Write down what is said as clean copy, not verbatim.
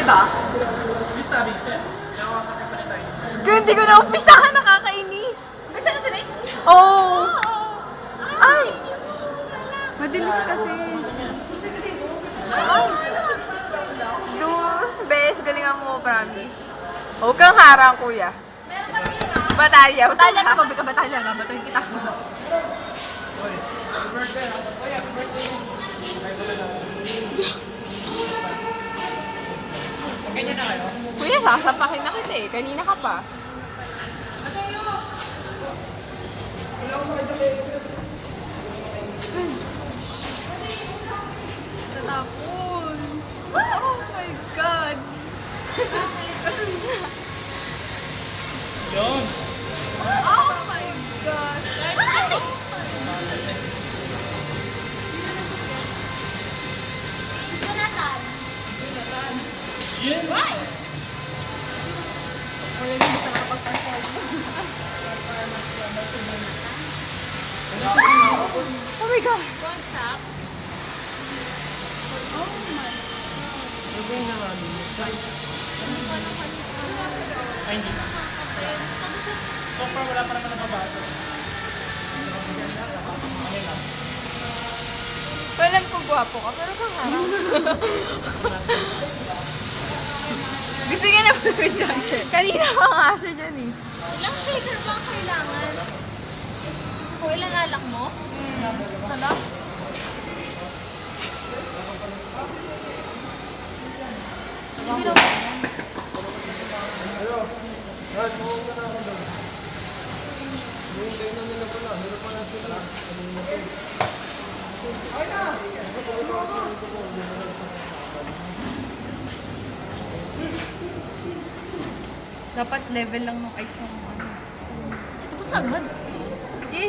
ba? Hindi ko na umpisahan, nakakainis. Basta na si Vince? Oo. Ay! Madilis kasi. Ay! Bes, galingan mo, promise. Huwag kang harang, kuya. Meron pa rin nga. Batalya. Batalya ka, babi ka batalya ka. Batuhin kita. Kuya, sasapakin na kita eh. Kanina ka pa. Tatapon. Oh my God. Yun. Oh my God. Jonathan. Yun. Wala din basta nakapagpasal. Oh my God. What's up? Lagay na nga din. Ay, hindi. So far, wala pa naman nababasa. Okay lang. Walam kung gwapo ka, pero kang harap. Gusto niya na mag-judge. Kanina pa nga siya dyan eh. Ilang shaker ba ang kailangan? Kung ilan alak mo? Salak? Hindi na ba? Dapat level lang ng ice yung ano. Tapos na agad. Hindi,